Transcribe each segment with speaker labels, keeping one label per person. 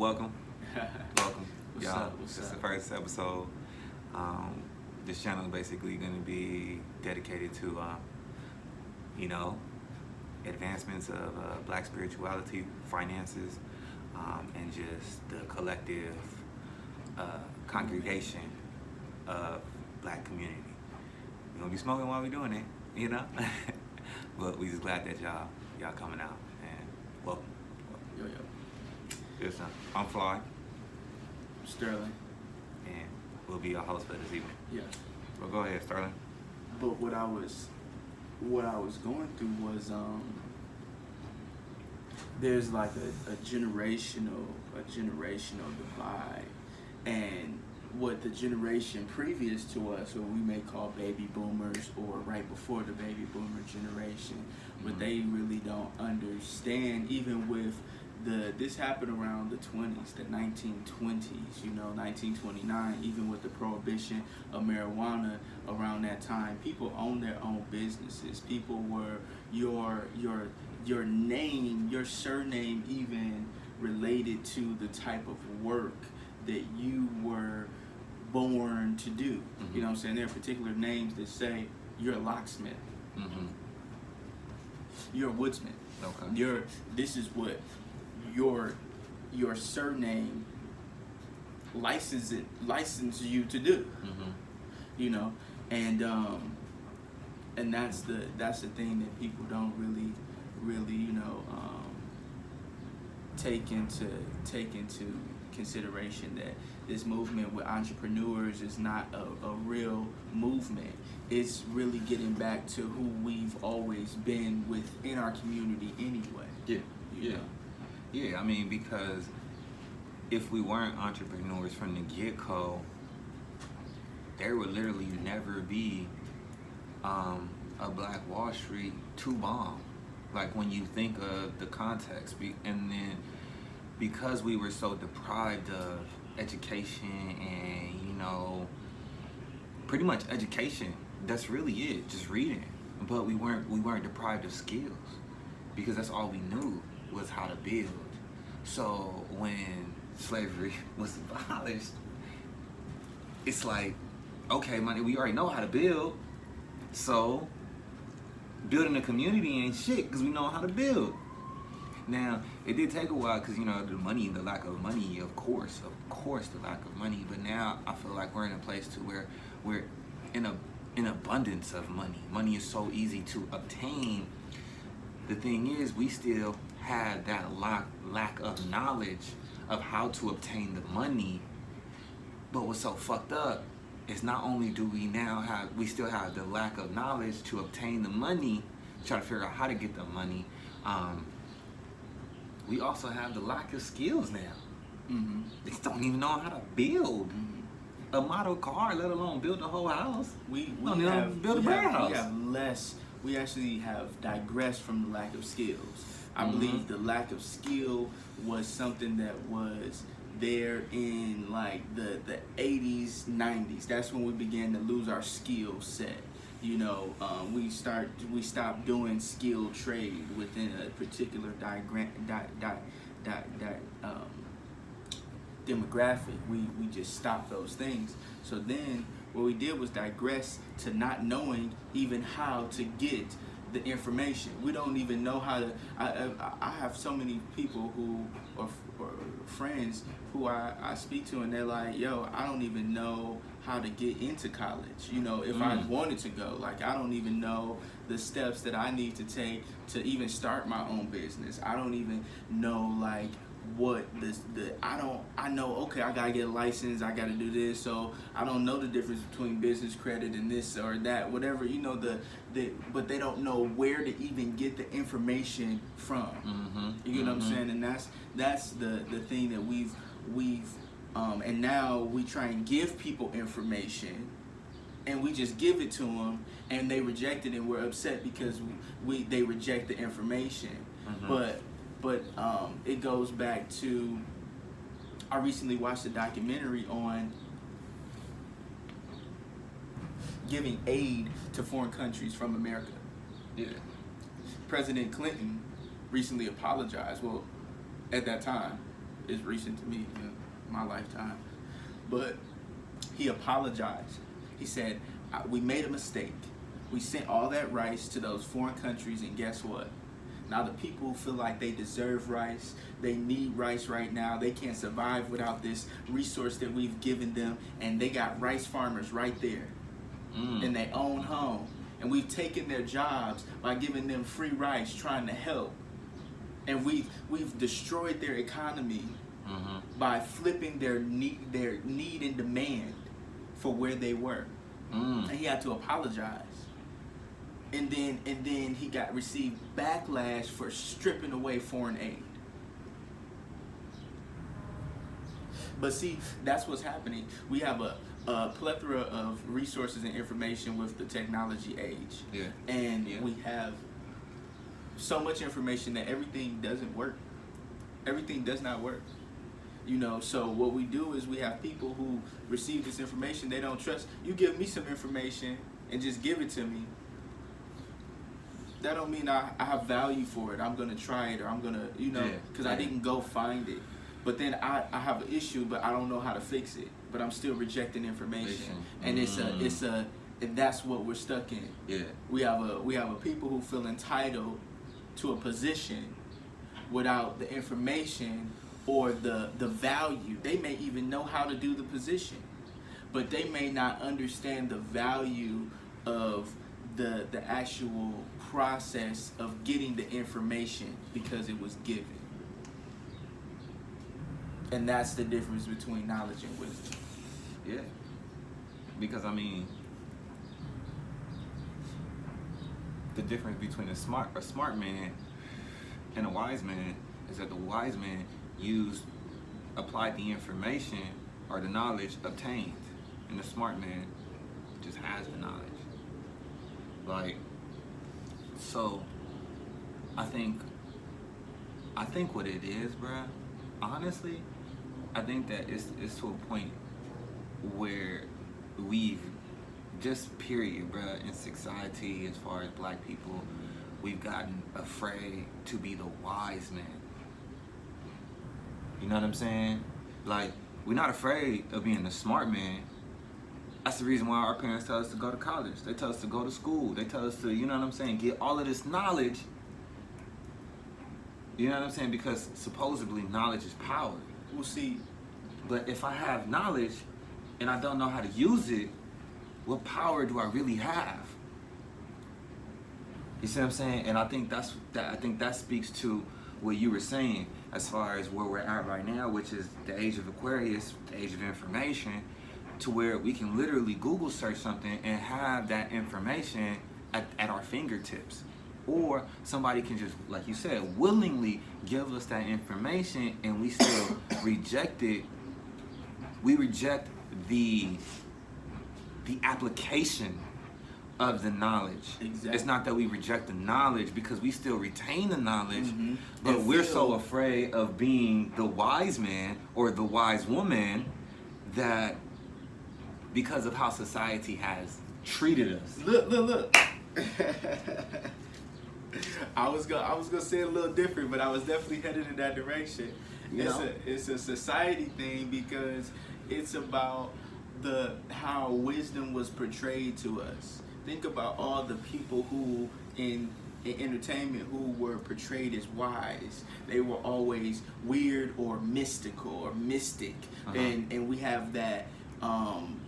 Speaker 1: welcome. Welcome.
Speaker 2: What's
Speaker 1: Y'all.
Speaker 2: up? What's
Speaker 1: This is the
Speaker 2: up?
Speaker 1: first episode. This channel is basically going to be dedicated to, advancements of black spirituality, finances, and just the collective congregation of black community. We're going to be smoking while we're doing it, but we just glad that y'all coming out, and welcome.
Speaker 2: Yo.
Speaker 1: Yes, sir. I'm Fly,
Speaker 2: Sterling.
Speaker 1: and we'll be your host for this evening.
Speaker 2: Yeah.
Speaker 1: Well, go ahead, Sterling.
Speaker 2: But what I was going through was there's like a generational divide, and what the generation previous to us, or we may call baby boomers, or right before the baby boomer generation, what they really don't understand, even with this happened around the 20s, the 1920s, 1929, even with the prohibition of marijuana around that time. People owned their own businesses. People were your name, your surname even related to the type of work that you were born to do.
Speaker 1: Mm-hmm.
Speaker 2: You know what I'm saying? There are particular names that say you're a locksmith.
Speaker 1: Mm-hmm.
Speaker 2: You're a woodsman.
Speaker 1: Okay.
Speaker 2: This is what your surname license you to do.
Speaker 1: Mm-hmm.
Speaker 2: And that's the thing that people don't really take into consideration, that this movement with entrepreneurs is not a real movement. It's really getting back to who we've always been within our community anyway.
Speaker 1: Yeah, I mean, because if we weren't entrepreneurs from the get-go, there would literally never be a Black Wall Street to bomb. Like, when you think of the context, and then because we were so deprived of education and, pretty much education, that's really it, just reading. But we weren't deprived of skills, because that's all we knew was how to build. So when slavery was abolished, it's like, okay, we already know how to build, so building a community ain't shit because we know how to build. Now, it did take a while because, the lack of money, of course, the lack of money. But now I feel like we're in a place to where we're in abundance of money. Money is so easy to obtain. The thing is, we still have that lack of knowledge of how to obtain the money. But what's so fucked up is not only do we still have the lack of knowledge to obtain the money, try to figure out how to get the money. We also have the lack of skills now.
Speaker 2: Mm-hmm.
Speaker 1: They just don't even know how to build a model car, let alone build a whole house.
Speaker 2: We
Speaker 1: build a brand house.
Speaker 2: We actually have digressed from the lack of skills. I believe the lack of skill was something that was there in like the 80s, 90s. That's when we began to lose our skill set. We stopped doing skilled trade within a particular demographic. We just stopped those things. So then what we did was digress to not knowing even how to get the information. We don't even know how to. I have so many people who or friends who I speak to, and they're like, yo, I don't even know how to get into college. If I wanted to go, like, I don't even know the steps that I need to take to even start my own business. I don't even know like what I know, okay, I gotta get a license, I gotta do this, so I don't know the difference between business credit and this or that, whatever, but they don't know where to even get the information from. You know what I'm saying? And that's the thing that we've and now we try and give people information, and we just give it to them, and they reject it, and we're upset because they reject the information. But it goes back to, I recently watched a documentary on giving aid to foreign countries from America.
Speaker 1: Yeah.
Speaker 2: President Clinton recently apologized, well, at that time, is recent to me in my lifetime. But he apologized. He said, we made a mistake. We sent all that rice to those foreign countries, and guess what? Now the people who feel like they deserve rice, they need rice right now, they can't survive without this resource that we've given them, and they got rice farmers right there in their own home. And we've taken their jobs by giving them free rice, trying to help. And we've destroyed their economy by flipping their need and demand for where they were. And he had to apologize. And then he received backlash for stripping away foreign aid. But see, that's what's happening. We have a plethora of resources and information with the technology age.
Speaker 1: Yeah.
Speaker 2: And we have so much information that everything doesn't work. Everything does not work. You know, so what we do is we have people who receive this information they don't trust. You give me some information and just give it to me. That don't mean I have value for it. I'm going to try it, or I'm going to, because I didn't go find it. But then I have an issue, but I don't know how to fix it. But I'm still rejecting information. And and that's what we're stuck in.
Speaker 1: Yeah.
Speaker 2: We have a people who feel entitled to a position without the information or the value. They may even know how to do the position, but they may not understand the value of the actual process of getting the information because it was given. And that's the difference between knowledge and wisdom.
Speaker 1: Yeah. Because I mean, the difference between a smart man and a wise man is that the wise man applied the information or the knowledge obtained, and the smart man just has the knowledge. Like, so I think what it is, bruh, honestly, I think that it's to a point where we've just period, bruh, in society, as far as black people, we've gotten afraid to be the wise man. You know what I'm saying? Like, we're not afraid of being the smart man. That's the reason why our parents tell us to go to college. They tell us to go to school. They tell us to, you know what I'm saying, get all of this knowledge. You know what I'm saying? Because supposedly knowledge is power.
Speaker 2: We'll see.
Speaker 1: But if I have knowledge and I don't know how to use it, what power do I really have? You see what I'm saying? And I think that speaks to what you were saying as far as where we're at right now, which is the age of Aquarius, the age of information, to where we can literally Google search something and have that information at our fingertips. Or somebody can just, like you said, willingly give us that information and we still reject it. We reject the application of the knowledge.
Speaker 2: Exactly.
Speaker 1: It's not that we reject the knowledge, because we still retain the knowledge, but we're so afraid of being the wise man or the wise woman that because of how society has treated us.
Speaker 2: Look. I was gonna say it a little different, but I was definitely headed in that direction. It's a society thing, because it's about how wisdom was portrayed to us. Think about all the people who in entertainment who were portrayed as wise. They were always weird or mystical or mystic, and we have that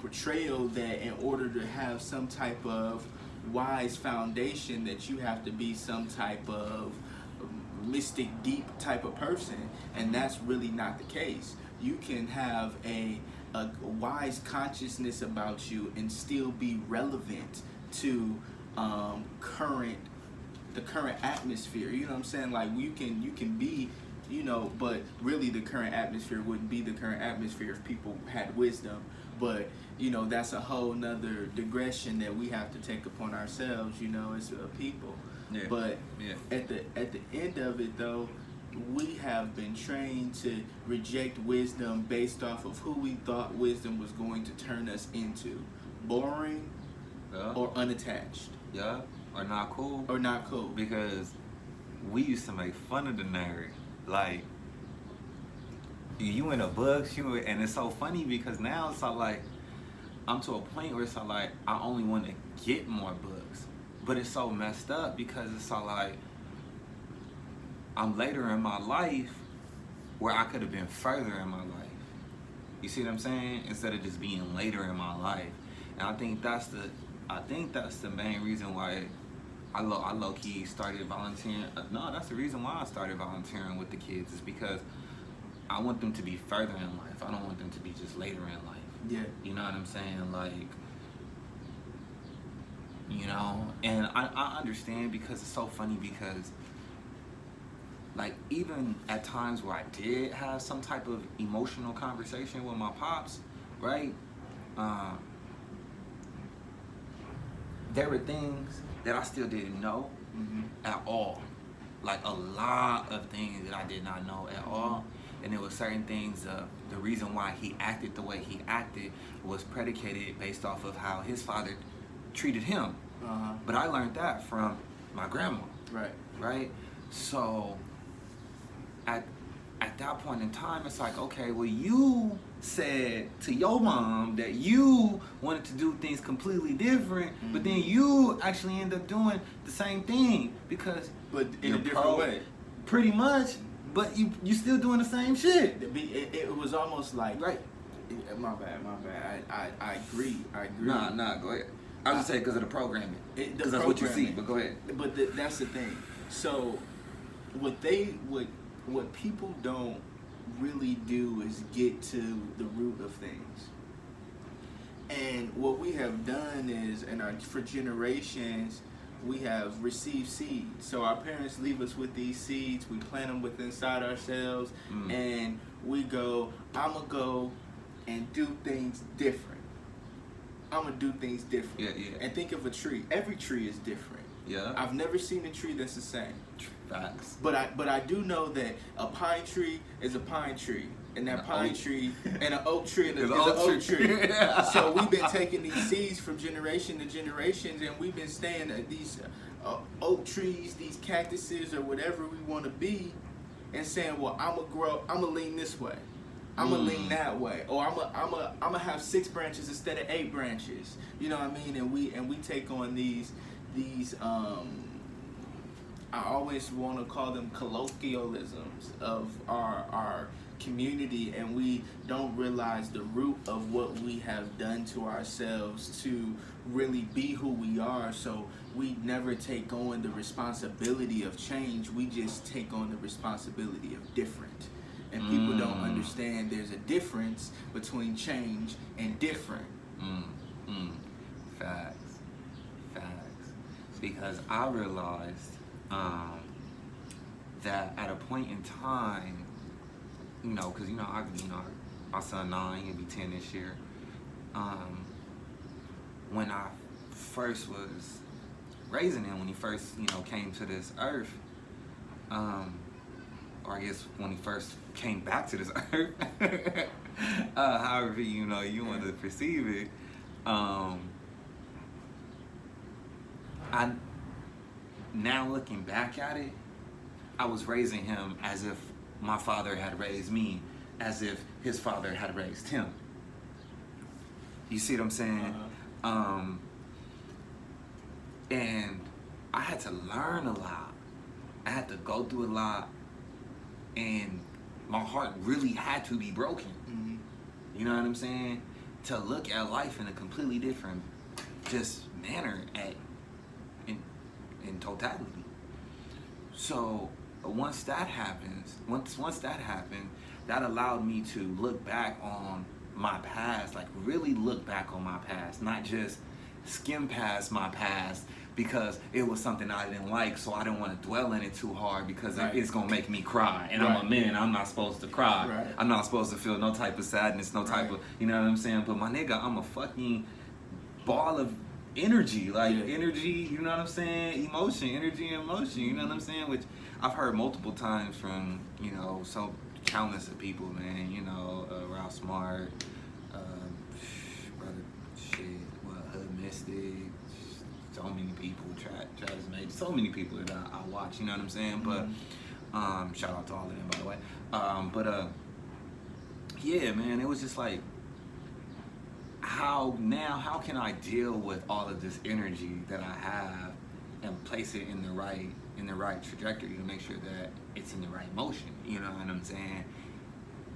Speaker 2: portrayal that in order to have some type of wise foundation, that you have to be some type of mystic, deep type of person, and that's really not the case. You can have a wise consciousness about you and still be relevant to the current atmosphere. You know what I'm saying? Like, you can be, but really the current atmosphere wouldn't be the current atmosphere if people had wisdom. But that's a whole nother digression that we have to take upon ourselves, as people.
Speaker 1: Yeah.
Speaker 2: But at the end of it, though, we have been trained to reject wisdom based off of who we thought wisdom was going to turn us into. Boring or unattached.
Speaker 1: Yeah, or not cool.
Speaker 2: Or not cool.
Speaker 1: Because we used to make fun of the nerd. Like, you in the books, and it's so funny because now it's all like I'm to a point where it's all like I only want to get more books, but it's so messed up because it's all like I'm later in my life where I could have been further in my life. You see what I'm saying? Instead of just being later in my life, and I think that's the main reason why I low key started volunteering. No, that's the reason why I started volunteering with the kids is because I want them to be further in life. I don't want them to be just later in life.
Speaker 2: Yeah.
Speaker 1: You know what I'm saying? Like, you know, and I understand because it's so funny because like even at times where I did have some type of emotional conversation with my pops, right? There were things that I still didn't know at all. Like a lot of things that I did not know at all. And there were certain things, the reason why he acted the way he acted was predicated based off of how his father treated him. But I learned that from my grandma.
Speaker 2: Right.
Speaker 1: Right? So at that point in time, it's like, okay, well, you said to your mom that you wanted to do things completely different, but then you actually end up doing the same thing because
Speaker 2: but in a different way.
Speaker 1: Pretty much, but you still doing the same shit.
Speaker 2: It was almost like
Speaker 1: right.
Speaker 2: My bad. I agree.
Speaker 1: Nah, go ahead. I was just saying because of the programming. Because that's what you see, but go ahead.
Speaker 2: But that's the thing. So what people don't really do is get to the root of things. And what we have done is, for generations, we have received seeds. So our parents leave us with these seeds. We plant them within inside ourselves, and we go, I'm going to go and do things different. I'm going to do things different.
Speaker 1: Yeah.
Speaker 2: And think of a tree. Every tree is different.
Speaker 1: Yeah.
Speaker 2: I've never seen a tree that's the same.
Speaker 1: Facts.
Speaker 2: But I do know that a pine tree is a pine tree, and that pine tree and an oak tree is an oak tree. So we've been taking these seeds from generation to generations, and we've been staying at these oak trees, these cactuses, or whatever we want to be, and saying, well, I'm gonna lean this way, I'm gonna lean that way, or I'm gonna have 6 branches instead of 8 branches. You know what I mean? And we take on these I always want to call them colloquialisms of our community, and we don't realize the root of what we have done to ourselves to really be who we are. So we never take on the responsibility of change. We just take on the responsibility of different. And people don't understand there's a difference between change and different.
Speaker 1: Facts. Because I realized that at a point in time, because my son 9, he'll be 10 this year. When I first was raising him, when he first came to this earth, or I guess when he first came back to this earth, however you want to perceive it. Now looking back at it, I was raising him as if my father had raised me, as if his father had raised him. You see what I'm saying? And I had to learn a lot. I had to go through a lot, and my heart really had to be broken. You know what I'm saying? To look at life in a completely different manner in totality. So once that happened, that allowed me to look back on my past, like really look back on my past, not just skim past my past because it was something I didn't like, so I didn't want to dwell in it too hard because it's gonna make me cry, and I'm a man, I'm not supposed to cry. I'm not supposed to feel no type of sadness, no type of, you know what I'm saying? But my nigga, I'm a fucking ball of energy, energy, you know what I'm saying? Energy and emotion, you know what I'm saying? Which I've heard multiple times from, so countless of people, man, Ralph Smart, brother, Hood Mystic, so many people, Travis Major, so many people that I watch, you know what I'm saying? But, shout out to all of them, by the way. yeah, man, it was just like, how can I deal with all of this energy that I have and place it in the right trajectory to make sure that it's in the right motion, you know what I'm saying?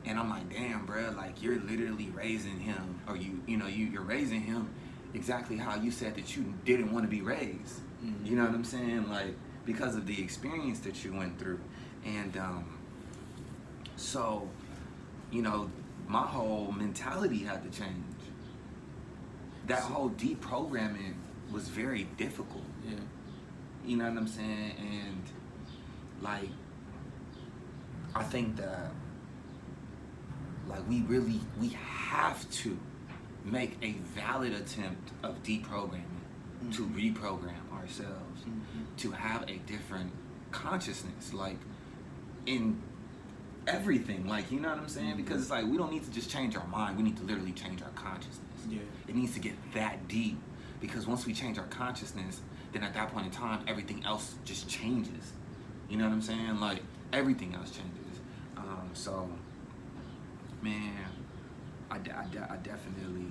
Speaker 1: And I'm like, damn, bro, like you're literally raising him, or you're raising him exactly how you said that you didn't want to be raised.
Speaker 2: Mm-hmm.
Speaker 1: You know what I'm saying? Like, because of the experience that you went through. And so, my whole mentality had to change. That whole deprogramming was very difficult.
Speaker 2: Yeah.
Speaker 1: You know what I'm saying? And like, I think that like we have to make a valid attempt of deprogramming, mm-hmm. to reprogram ourselves, mm-hmm. to have a different consciousness, like in everything, like, you know what I'm saying? Mm-hmm. Because it's like, we don't need to just change our mind, we need to literally change our consciousness.
Speaker 2: Yeah.
Speaker 1: It needs to get that deep, because once we change our consciousness, then at that point in time, everything else just changes. You know what I'm saying? Like, everything else changes. So, man, I definitely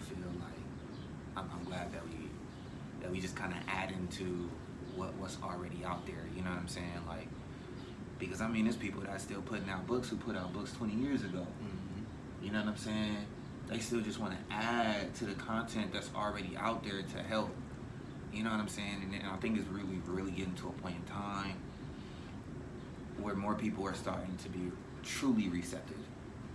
Speaker 1: feel like I'm glad that we just kind of add into what's already out there. You know what I'm saying? Like, because I mean, there's people that are still putting out books who put out books 20 years ago. Mm-hmm. You know what I'm saying? They still just want to add to the content that's already out there to help. You know what I'm saying? And I think it's really getting to a point in time where more people are starting to be truly receptive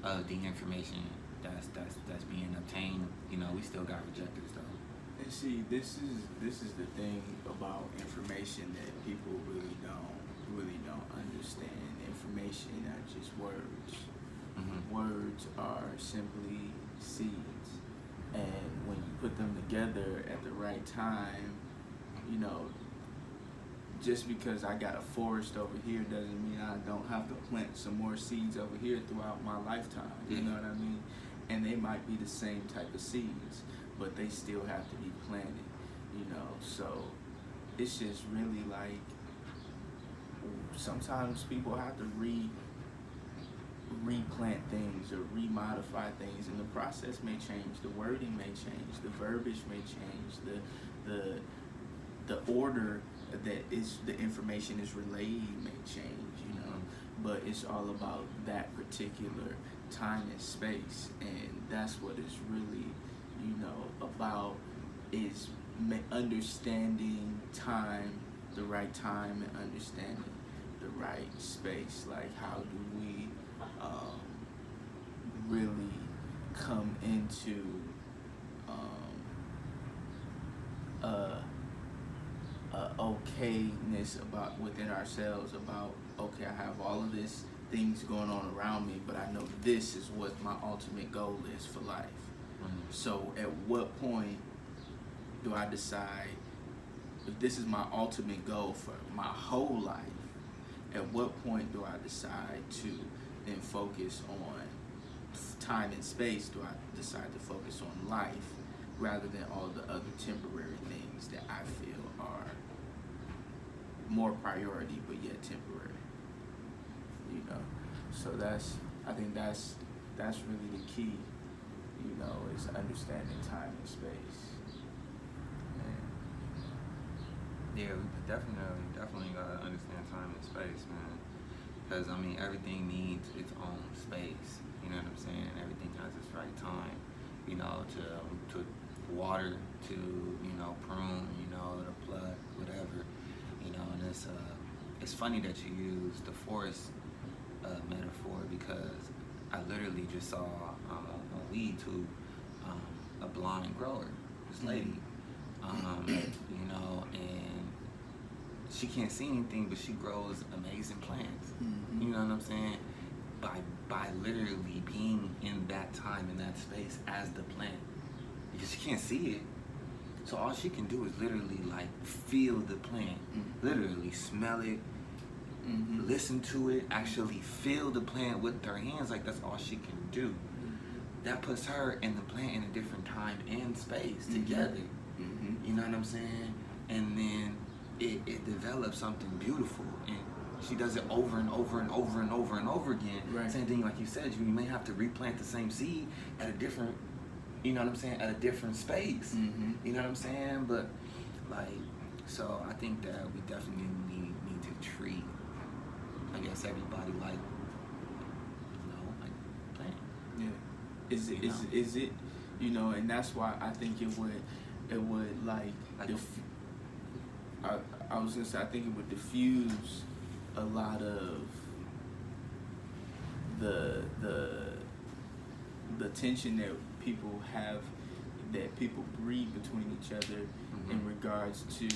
Speaker 1: of the information that's being obtained. You know, we still got rejectors though.
Speaker 2: And see, this is the thing about information that people really don't understand. Information are just words. Mm-hmm. Words are simply seeds, and when you put them together at the right time, you know, just because I got a forest over here doesn't mean I don't have to plant some more seeds over here throughout my lifetime. You know what I mean? And they might be the same type of seeds, but they still have to be planted, you know? So it's just really like, sometimes people have to replant things or remodify things, and the process may change, the wording may change, the verbiage may change, the order that the information is relayed may change, you know. But it's all about that particular time and space, and that's what it's really, you know, about, is understanding time, the right time, and understanding the right space. Like, how do we really come into okayness about within ourselves, about, okay, I have all of this things going on around me, but I know this is what my ultimate goal is for life. Mm-hmm. So at what point do I decide, if this is my ultimate goal for my whole life, at what point do I decide to then focus on time and space? Do I decide to focus on life rather than all the other temporary things that I feel are more priority but yet temporary? You know, so I think that's really the key, you know, is understanding time and space.
Speaker 1: Yeah, we definitely gotta understand time and space, man. Because I mean, everything needs its own space. You know what I'm saying? Everything has its right time. You know, to water, to, you know, prune, you know, to pluck, whatever. You know, and it's funny that you use the forest metaphor, because I literally just saw on WeedTube a blind grower, this lady, you know, and she can't see anything, but she grows amazing plants. Mm-hmm. You know what I'm saying? By literally being in that time, in that space as the plant, because she can't see it. So all she can do is literally like feel the plant, mm-hmm. literally smell it, mm-hmm. listen to it, actually feel the plant with her hands. Like, that's all she can do. Mm-hmm. That puts her and the plant in a different time and space, mm-hmm. together. Mm-hmm. You know what I'm saying? And then it develops something beautiful, and she does it over and over and over and over and over again.
Speaker 2: Right.
Speaker 1: Same thing like you said, you may have to replant the same seed at a different, you know what I'm saying, at a different space.
Speaker 2: Mm-hmm.
Speaker 1: You know what I'm saying? But like, so I think that we definitely need to treat, I guess, everybody like, like plant.
Speaker 2: Yeah. Is it, and that's why I think it would like I was gonna say, I think it would diffuse a lot of the tension that people have, that people breed between each other in regards to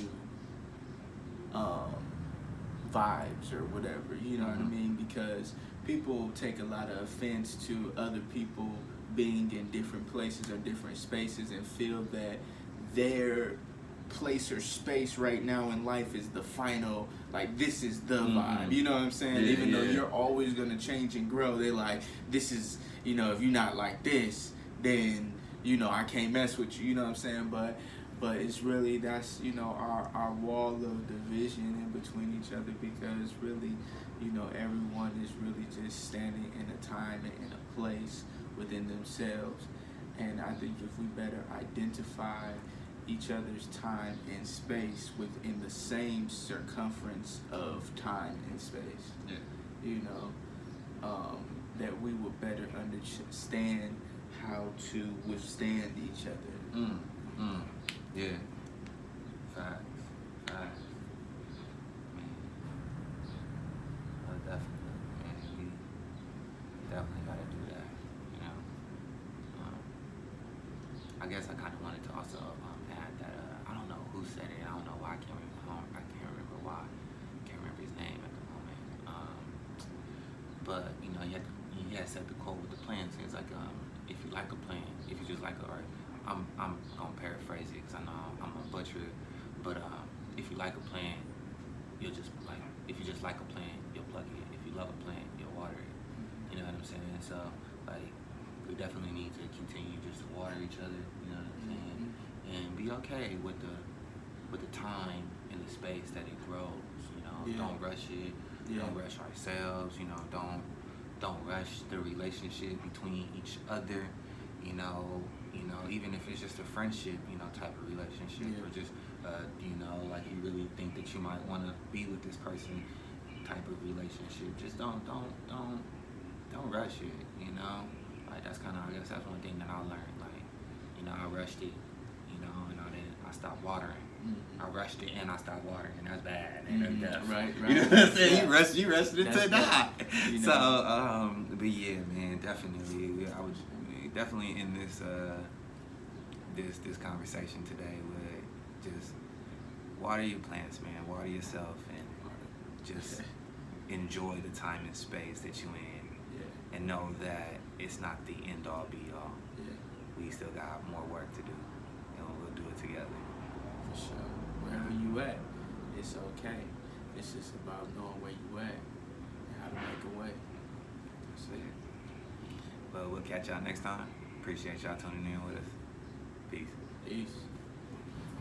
Speaker 2: vibes or whatever, you know what I mean? Because people take a lot of offense to other people being in different places or different spaces and feel that their place or space right now in life is the final, like, this is the vibe, you know what I'm saying?
Speaker 1: Yeah,
Speaker 2: Even though
Speaker 1: yeah.
Speaker 2: you're always gonna change and grow, they're like, this is, if you're not like this, then, I can't mess with you, you know what I'm saying? But it's really, that's, our wall of division in between each other, because really, everyone is really just standing in a time and in a place within themselves. And I think if we better identify each other's time and space within the same circumference of time and space, that we will better understand how to withstand each other.
Speaker 1: Yeah. Facts. Man. Definitely. Man, we definitely gotta do that. I guess I kind of wanted to also add that I don't know who said it. I don't know why. I can't remember why. I can't remember his name at the moment. But he had said the quote with the plants. It's like, if you like a plant, if you just like a, or I'm gonna paraphrase it because I know I'm a butcher it, but if you like a plant, you'll just like. If you just like a plant, you'll pluck it. If you love a plant, you'll water it. You know what I'm saying? So like, we definitely need to continue just to water each other. You know what I'm saying? And be okay with the time and the space that it grows. Don't rush it. Don't rush ourselves. Don't rush the relationship between each other. Even if it's just a friendship, type of relationship, or just, like you really think that you might want to be with this person, type of relationship. Just don't rush it. Like that's kind of, I guess that's one thing that I learned. Like, I rushed it, and I stopped watering. I rushed it and I stopped watering, and that's bad. And that's death.
Speaker 2: Right.
Speaker 1: You know what I'm saying?
Speaker 2: Yeah.
Speaker 1: You rushed it to die.
Speaker 2: So,
Speaker 1: but yeah, man, definitely. I was definitely in this this conversation today with just water your plants, man. Water yourself, and just enjoy the time and space that you're in, and know that it's not the end all be all. We still got more work to do, and we'll do it together.
Speaker 2: For sure. Wherever you at, it's okay. It's just about knowing where you at and how to make a way.
Speaker 1: That's it. Well, we'll catch y'all next time. Appreciate y'all tuning in with us. Peace.
Speaker 2: Peace.